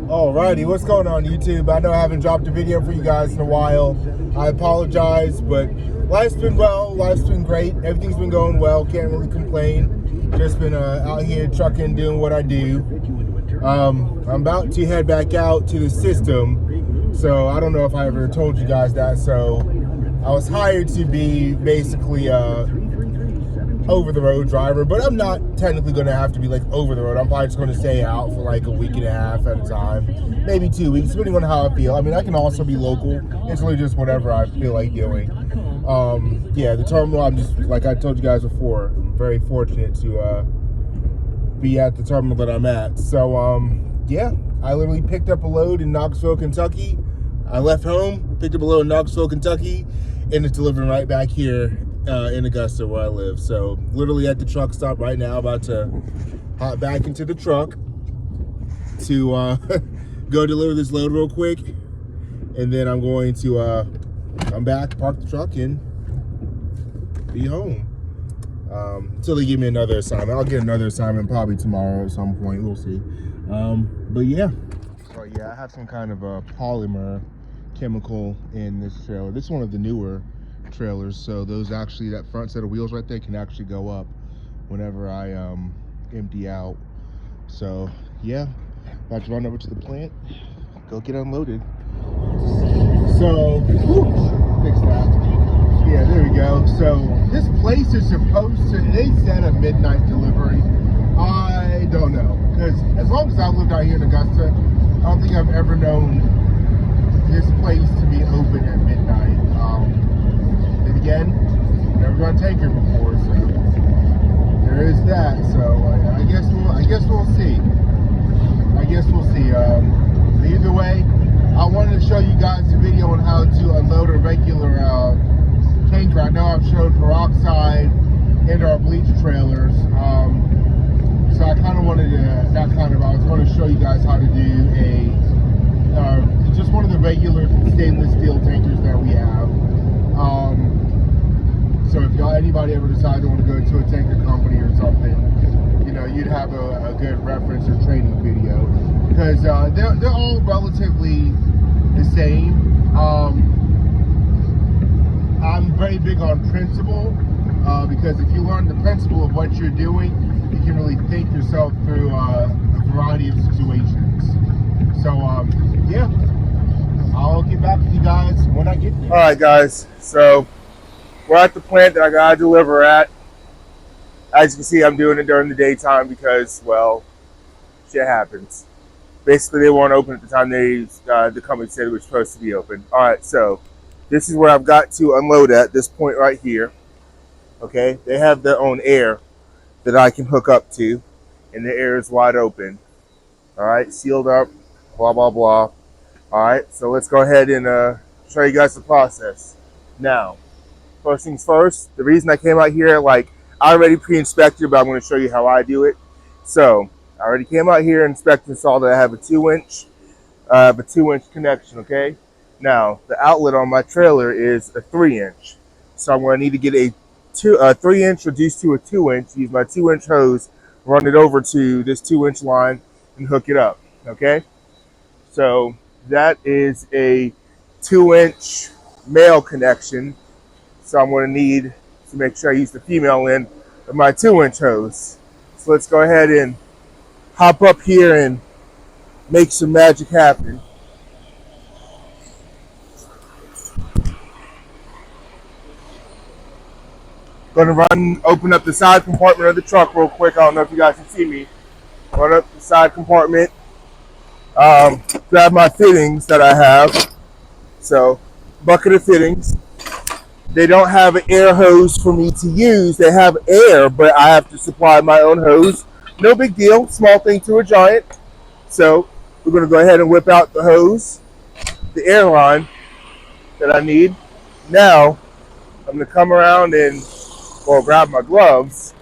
Alrighty, what's going on YouTube? I know I haven't dropped a video for you guys in a while. I apologize, but life's been well, life's been great. Everything's been going well, can't really complain. Just been out here trucking, doing what I do. I'm about to head back out to the system. So I don't know if I ever told you guys that. So I was hired to be basically over the road driver, but I'm not technically going to have to be like over the road. I'm probably just going to stay out for like a week and a half at a time, maybe 2 weeks, depending on how I feel. I mean, I can also be local. It's really just whatever I feel like doing. Yeah, the terminal, I'm just, like I told you guys before, I'm very fortunate to be at the terminal that I'm at. So, yeah, I literally picked up a load in Knoxville, Kentucky. I left home, picked up a load in Knoxville, Kentucky, and it's delivering right back here in Augusta where I live. So literally at the truck stop right now, about to hop back into the truck to go deliver this load real quick, and then I'm going to come back, park the truck, and be home until they give me another assignment. I'll get another assignment probably tomorrow at some point, we'll see. But yeah, so yeah, I have some kind of a polymer chemical in this trailer. This is one of the newer trailers, so those actually, that front set of wheels right there can actually go up whenever I empty out. So yeah, about to run over to the plant, go get unloaded. So fix that. Yeah, there we go. So this place is supposed to, they said a midnight delivery. I don't know, because as long as I've lived out here in Augusta, I don't think I've ever known this place to be open at midnight. And again, never run tanker before, so there is that. So I guess we'll see. But either way, I wanted to show you guys a video on how to unload a regular tanker. I know I've showed peroxide and our bleach trailers. So I kind of wanted to, I was going to show you guys how to do just one of the regular stainless steel tankers that we have. So if anybody ever decides to want to go to a tanker company or something, you know, you'd have a good reference or training video, because they're all relatively the same. I'm very big on principle, because if you learn the principle of what you're doing, you can really think yourself through a variety of situations. So yeah, I'll get back with you guys when I get there. All right, guys. So we're at the plant that I gotta deliver at. As you can see, I'm doing it during the daytime because, well, shit happens. Basically, they weren't open at the time the company said it was supposed to be open. All right, so this is where I've got to unload at this point right here. Okay, they have their own air that I can hook up to, and the air is wide open. All right, sealed up, blah, blah, blah. All right, so let's go ahead and show you guys the process. Now, first things first, the reason I came out here, like, I already pre-inspected, but I'm going to show you how I do it. So I already came out here, inspected, and saw that I have a 2-inch connection. Okay. Now the outlet on my trailer is a 3-inch, so I'm going to need to get a 3-inch reduced to a 2-inch. Use my 2-inch hose, run it over to this 2-inch line, and hook it up. Okay. So that is a 2-inch male connection. So I'm going to need to make sure I use the female end of my 2-inch hose. So let's go ahead and hop up here and make some magic happen. Going to open up the side compartment of the truck real quick. I don't know if you guys can see me. Run up the side compartment. Grab my fittings that I have. So, bucket of fittings. They don't have an air hose for me to use. They have air, but I have to supply my own hose. No big deal. Small thing to a giant. So we're going to go ahead and whip out the hose, the air line that I need. Now I'm going to come around and, well, grab my gloves.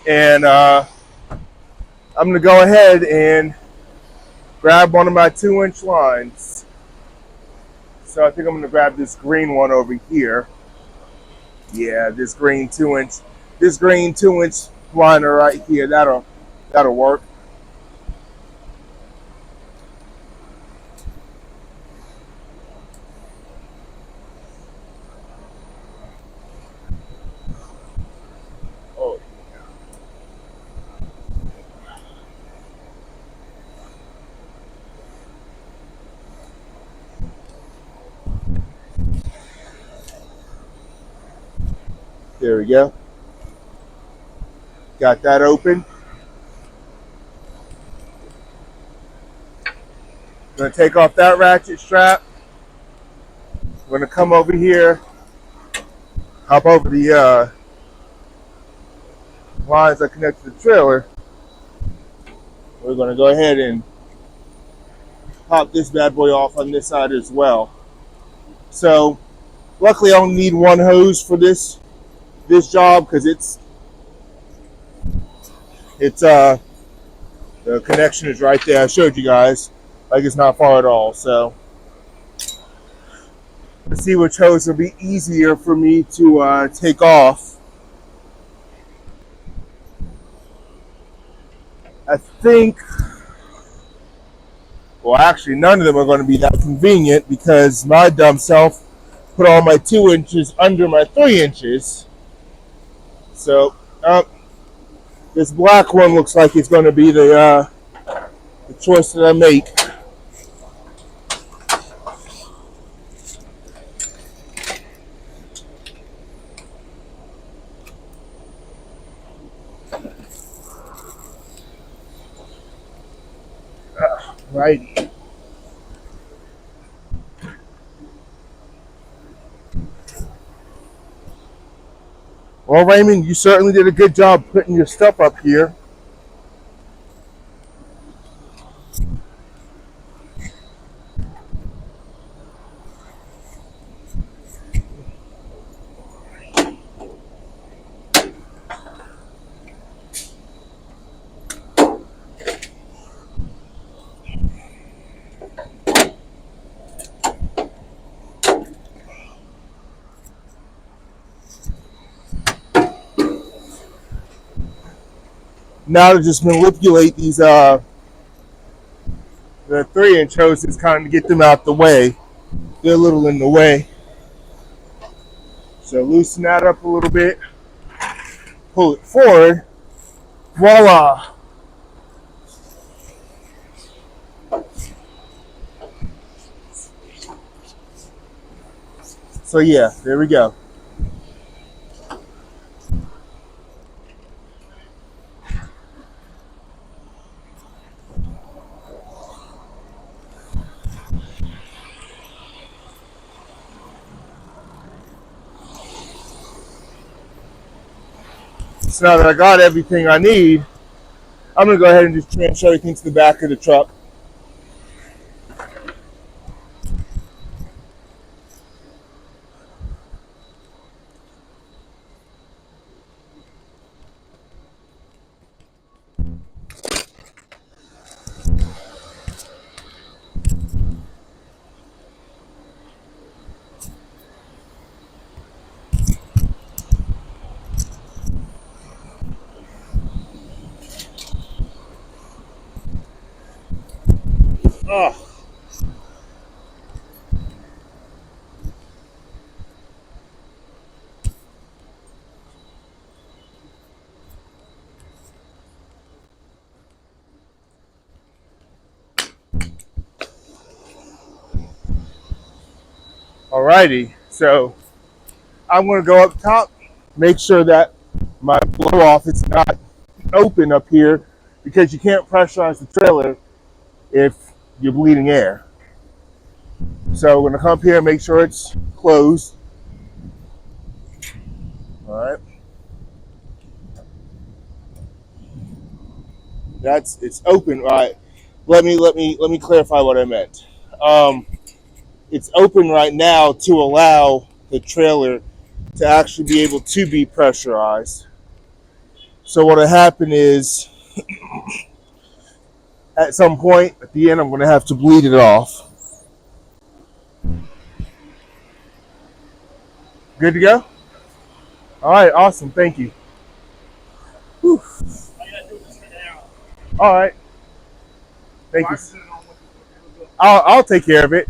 And I'm going to go ahead and grab one of my 2-inch lines. So I think I'm going to grab this green one over here. Yeah, this green 2-inch liner right here. That'll That'll work. Oh, there we go. Got that open. Gonna take off that ratchet strap. I'm gonna come over here, hop over the lines that connect to the trailer. We're gonna go ahead and pop this bad boy off on this side as well. So luckily I only need one hose for this job because it's the connection is right there. I showed you guys. Like it's not far at all. So let's see which hose will be easier for me to take off. I think, well, actually, none of them are going to be that convenient because my dumb self put all my 2 inches under my 3 inches. So, this black one looks like it's going to be the choice that I make. Righty. Well, Raymond, you certainly did a good job putting your stuff up here. Now to just manipulate these the 3-inch hoses, kind of get them out the way. They're a little in the way. So loosen that up a little bit, pull it forward, voila. So yeah, there we go. So now that I got everything I need, I'm gonna go ahead and just transfer everything to the back of the truck. Oh, alrighty. So I'm gonna go up top, make sure that my blow off is not open up here because you can't pressurize the trailer if you're bleeding air. So we're gonna come up here and make sure it's closed. All right. It's open. All right. Let me clarify what I meant. It's open right now to allow the trailer to actually be able to be pressurized. So what'll happen is at some point at the end I'm gonna have to bleed it off. Good to go? All right, awesome, thank you. Whew. All right. Thank you. I'll take care of it.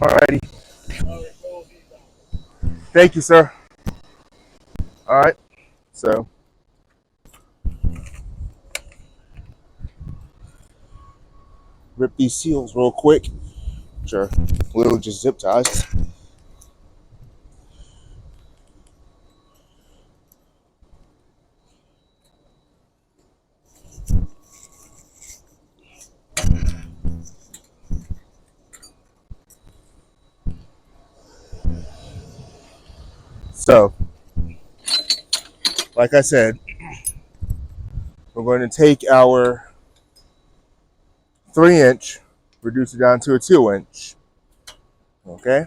All righty. Thank you, sir. All right. So rip these seals real quick. Sure. Literally just zip ties. So, like I said, we're going to take our 3-inch, reduce it down to a 2-inch. Okay.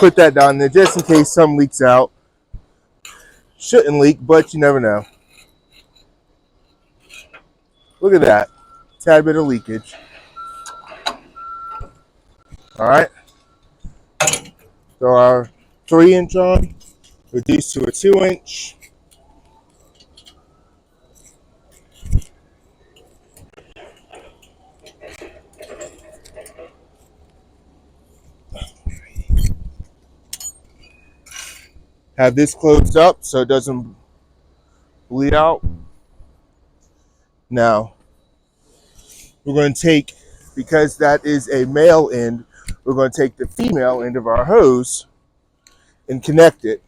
Put that down there just in case some leaks out. Shouldn't leak, but you never know. Look at that. Tad bit of leakage. All right. So our 3-inch on, reduce to a 2-inch. Have this closed up so it doesn't bleed out. Now, we're going to take, because that is a male end, we're going to take the female end of our hose and connect it.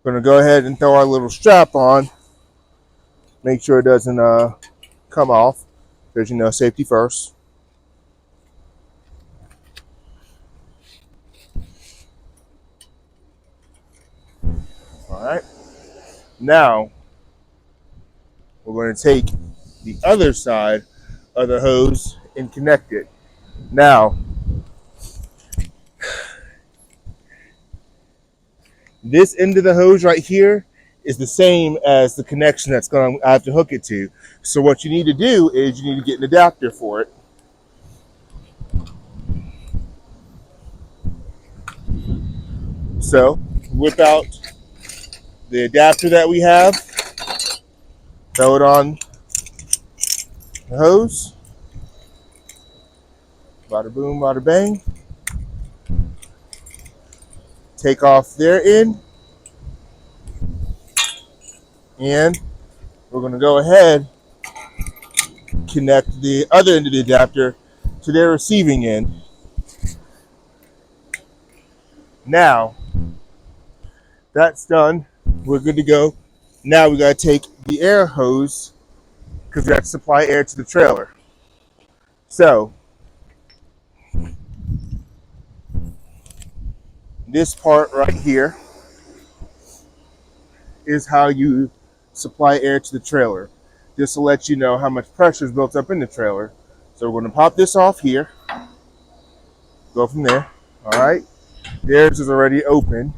We're going to go ahead and throw our little strap on. Make sure it doesn't come off. Because, you know, safety first. All right. Now, we're going to take the other side of the hose and connect it. Now, this end of the hose right here is the same as the connection that's going to I have to hook it to. So what you need to do is you need to get an adapter for it. So whip out the adapter that we have, throw it on the hose. Bada boom, bada bang. Take off their end. And we're going to go ahead, connect the other end of the adapter to their receiving end. Now, that's done. We're good to go. Now we got to take the air hose because we have to supply air to the trailer. So, this part right here is how you supply air to the trailer. Just to let you know how much pressure is built up in the trailer. So we're going to pop this off here. Go from there. All right. Theirs is already open.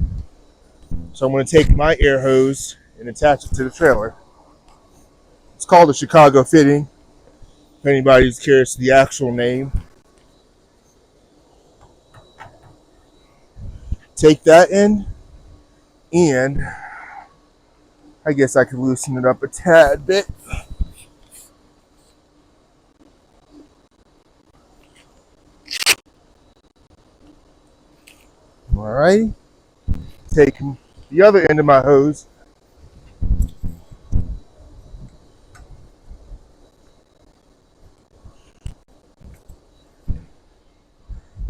So I'm going to take my air hose and attach it to the trailer. It's called a Chicago fitting. If anybody's curious the actual name. Take that in, and I guess I could loosen it up a tad bit. Alrighty. Take the other end of my hose.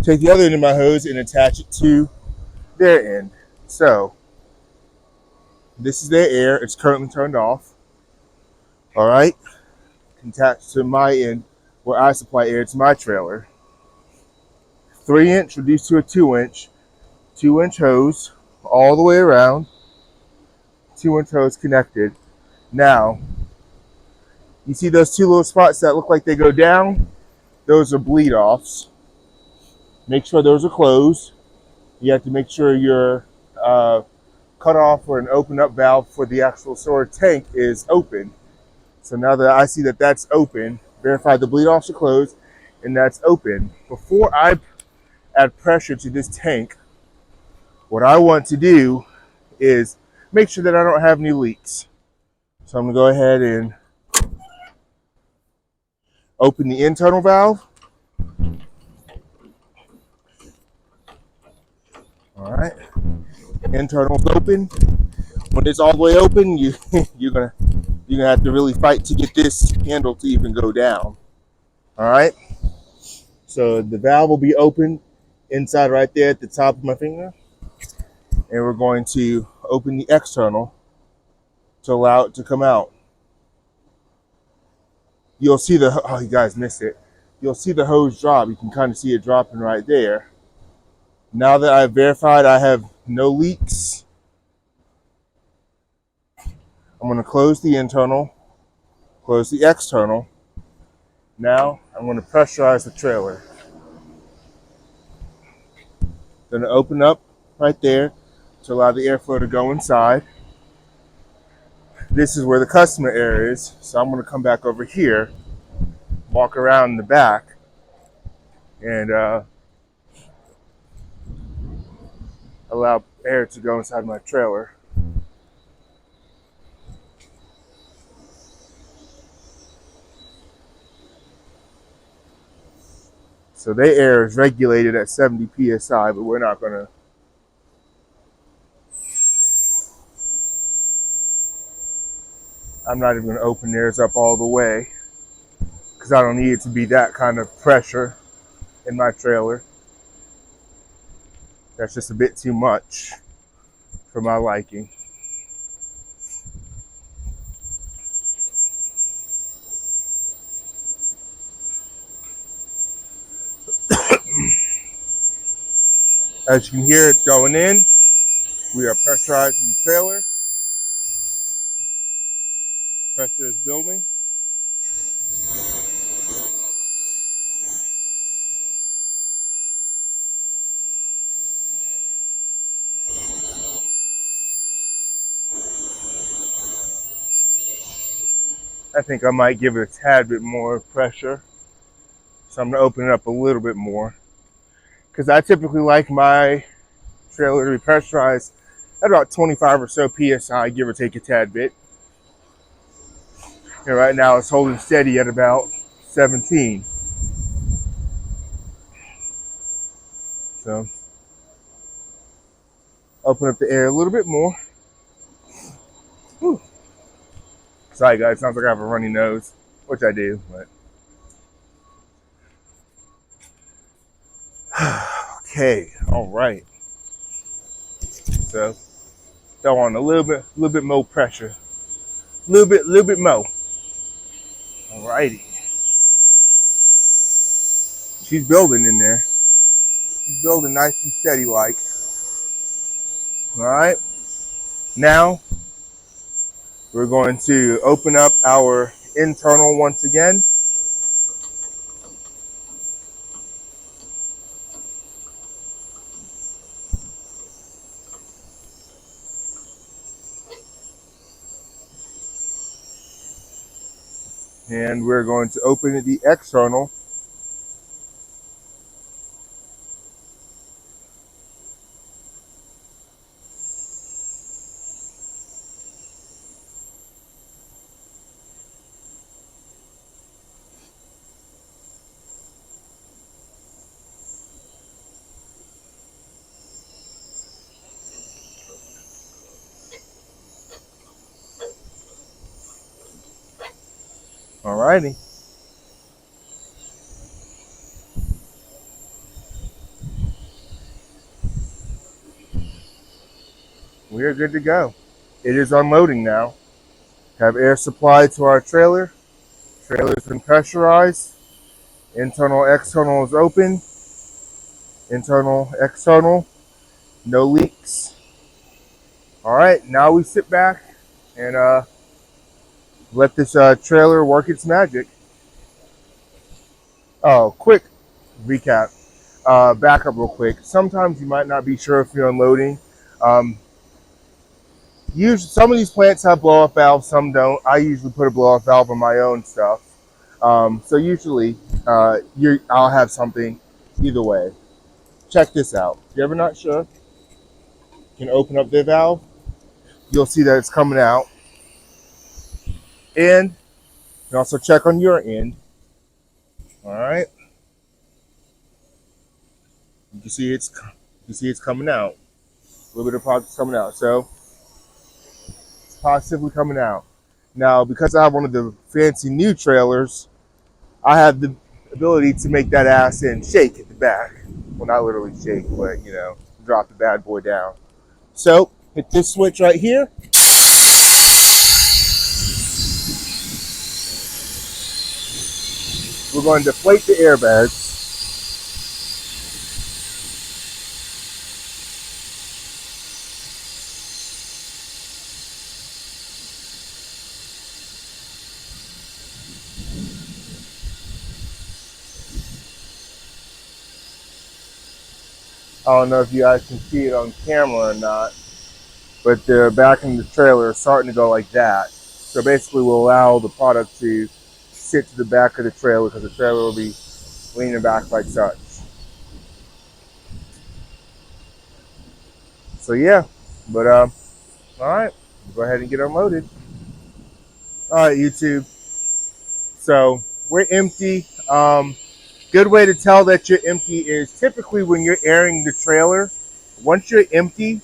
Take the other end of my hose and attach it to their end. So, this is their air. It's currently turned off. Alright. Attached to my end where I supply air to my trailer. 3-inch reduced to a 2-inch. 2-inch hose all the way around. 2-inch hose connected. Now, you see those two little spots that look like they go down? Those are bleed offs. Make sure those are closed. You have to make sure your cutoff or an open up valve for the actual storage tank is open. So now that I see that that's open, verify the bleed offs are closed and that's open. Before I add pressure to this tank, what I want to do is make sure that I don't have any leaks. So I'm gonna go ahead and open the internal valve. All right, internal's open. When it's all the way open, you're gonna have to really fight to get this handle to even go down. All right, so the valve will be open inside right there at the top of my finger, and we're going to open the external to allow it to come out. You'll see oh, you guys missed it. You'll see the hose drop. You can kind of see it dropping right there. Now that I've verified I have no leaks, I'm going to close the internal, close the external. Now I'm going to pressurize the trailer. Going to open up right there to allow the airflow to go inside. This is where the customer area is, so I'm going to come back over here, walk around in the back, and allow air to go inside my trailer. So their air is regulated at 70 psi, but we're not gonna. I'm not even gonna open theirs up all the way because I don't need it to be that kind of pressure in my trailer. That's just a bit too much for my liking. As you can hear, it's going in. We are pressurizing the trailer. Pressure is building. I think I might give it a tad bit more pressure. So I'm gonna open it up a little bit more, because I typically like my trailer to be pressurized at about 25 or so psi, give or take a tad bit. And right now it's holding steady at about 17. So open up the air a little bit more. Whew. Sorry guys, sounds like I have a runny nose, which I do, but okay, all right. So throw on a little bit more pressure, little bit more. All righty. She's building in there. She's building nice and steady like. All right. Now we're going to open up our internal once again. And we're going to open the external. Alrighty. We are good to go. It is unloading now. Have air supplied to our trailer. Trailer's been pressurized. Internal, external is open. Internal, external. No leaks. All right, now we sit back and let this trailer work its magic. Oh, quick recap. Back up real quick. Sometimes you might not be sure if you're unloading. Um, Usually, some of these plants have blow-off valves, some don't. I usually put a blow-off valve on my own stuff. So usually, I'll have something either way. Check this out. If you're ever not sure, you can open up the valve. You'll see that it's coming out. And you can also check on your end. All right. You can see it's coming out. A little bit of product's coming out. So it's positively coming out. Now, because I have one of the fancy new trailers, I have the ability to make that ass end shake at the back. Well, not literally shake, but drop the bad boy down. So hit this switch right here. We're going to deflate the airbags. I don't know if you guys can see it on camera or not, but the back in the trailer is starting to go like that. So basically we'll allow the product to sit to the back of the trailer because the trailer will be leaning back like such. So yeah, but all right, go ahead and get unloaded. All right, YouTube. So we're empty. Good way to tell that you're empty is typically when you're airing the trailer. Once you're empty,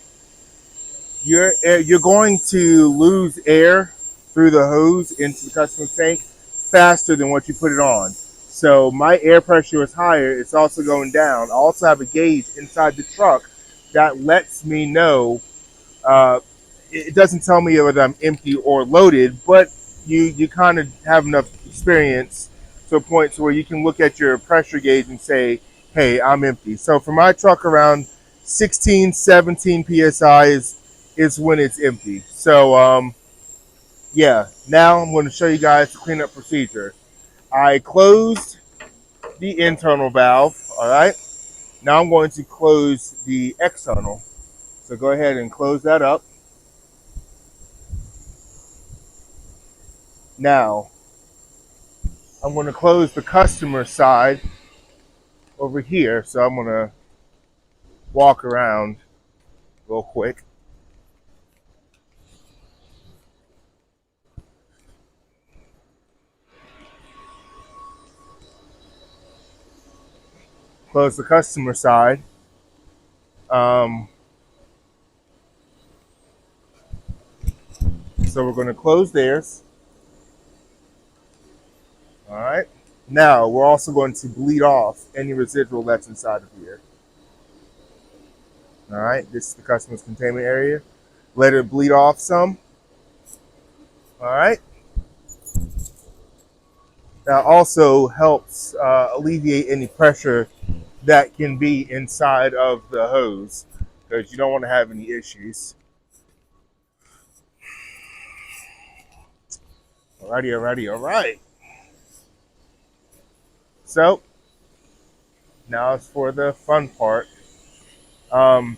you're going to lose air through the hose into the customer's tank faster than what you put it on. So my air pressure is higher. It's also going down. I also have a gauge inside the truck that lets me know. It doesn't tell me whether I'm empty or loaded, but you kind of have enough experience to a point to where you can look at your pressure gauge and say, hey, I'm empty. So for my truck, around 16, 17 PSI is when it's empty. So yeah, now I'm going to show you guys the cleanup procedure. I closed the internal valve, all right? Now I'm going to close the external. So go ahead and close that up. Now, I'm going to close the customer side over here. So I'm going to walk around real quick. Close the customer side. So we're going to close theirs. All right. Now we're also going to bleed off any residual that's inside of here. All right. This is the customer's containment area. Let it bleed off some. All right. That also helps alleviate any pressure that can be inside of the hose because you don't want to have any issues. All right. So now it's for the fun part. I'm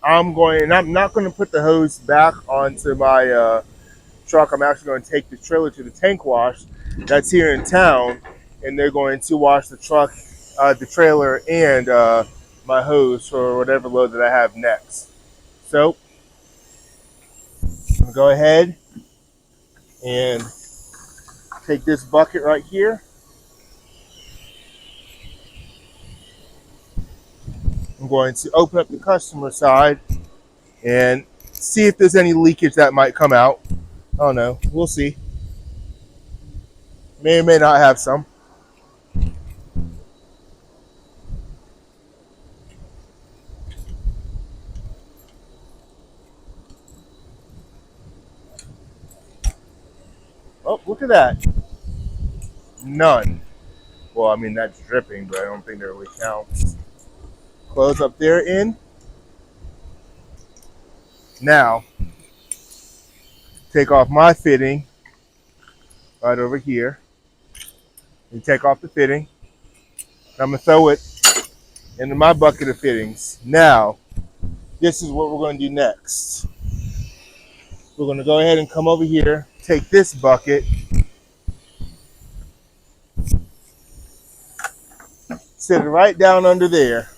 not going to put the hose back onto my truck. I'm actually going to take the trailer to the tank wash that's here in town, and they're going to wash the truck, the trailer, and my hose for whatever load that I have next. So I'm going to go ahead and take this bucket right here. I'm going to open up the customer side and see if there's any leakage that might come out. I don't know. We'll see. May or may not have some. Oh, look at that. None. Well, I mean, that's dripping, but I don't think that really counts. Close up their end. Now, take off my fitting right over here. You take off the fitting. I'm gonna throw it into my bucket of fittings. Now, this is what we're going to do next. We're going to go ahead and come over here, take this bucket, sit it right down under there.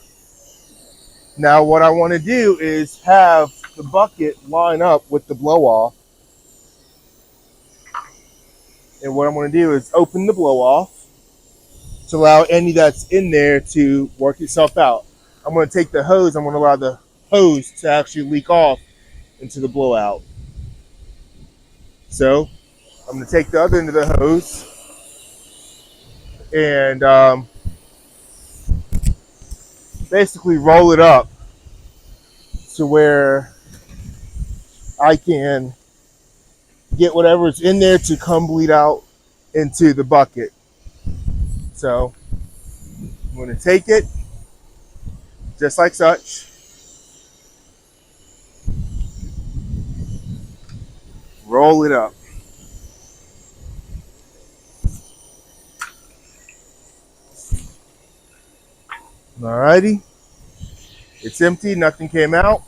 Now, what I want to do is have the bucket line up with the blow off. And what I'm going to do is open the blow off to allow any that's in there to work itself out. I'm going to take the hose, I'm going to allow the hose to actually leak off into the blowout. So I'm going to take the other end of the hose and basically roll it up to where I can get whatever's in there to come bleed out into the bucket. So I'm going to take it just like such, roll it up. Alrighty, it's empty, nothing came out.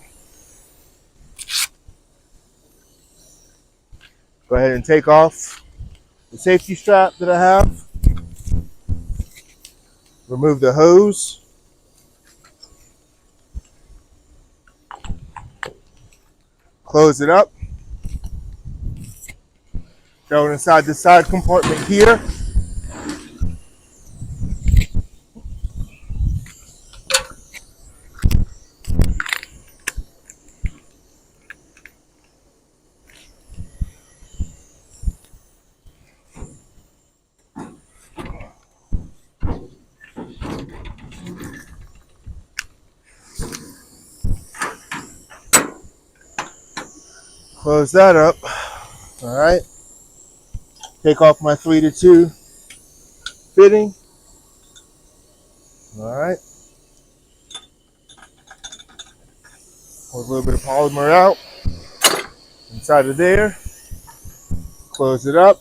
Go ahead and take off the safety strap that I have. Remove the hose. Close it up. Throw it inside the side compartment here. Close that up. All right. Take off my 3-2 fitting. All right. Pour a little bit of polymer out inside of there. Close it up.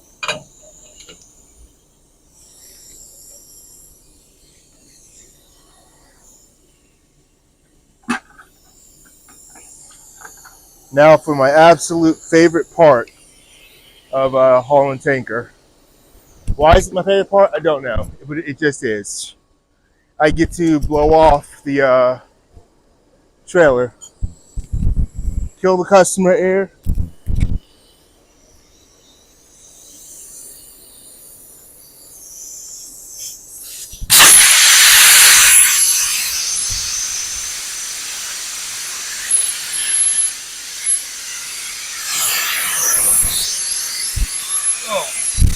Now for my absolute favorite part of a hauling tanker. Why is it my favorite part? I don't know, but it just is. I get to blow off the trailer, kill the customer air.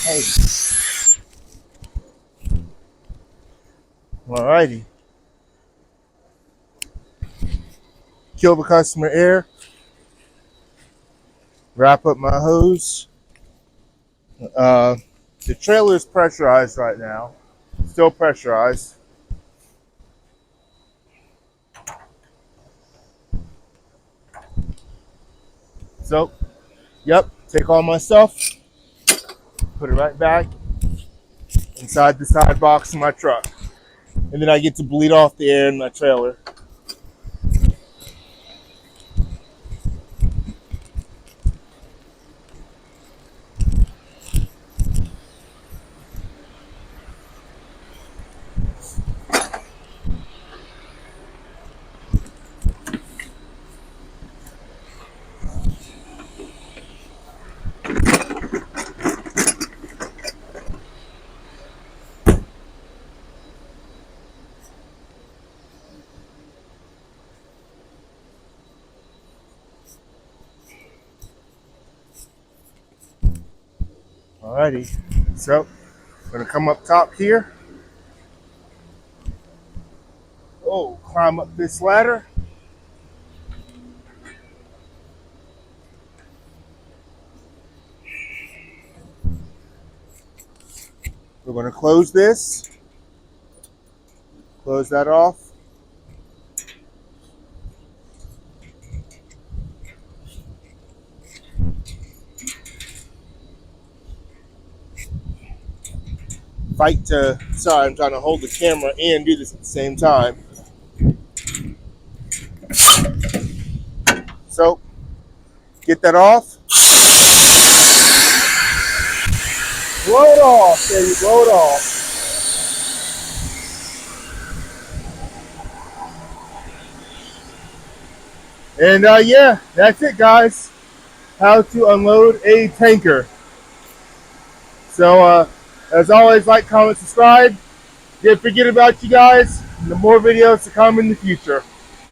Hey. Alrighty. Kill the customer air. Wrap up my hose. The trailer is pressurized right now. Still pressurized. So, yep, take all my stuff, put it right back inside the side box of my truck. And then I get to bleed off the air in my trailer. Alrighty, so I'm gonna come up top here. Oh, climb up this ladder. We're gonna close this. Close that off. fight to, sorry, I'm trying to hold the camera and do this at the same time. So, get that off. Blow it off, baby, blow it off. And yeah, that's it, guys. How to unload a tanker. So, as always, like, comment, subscribe. Didn't forget about you guys. The more videos to come in the future.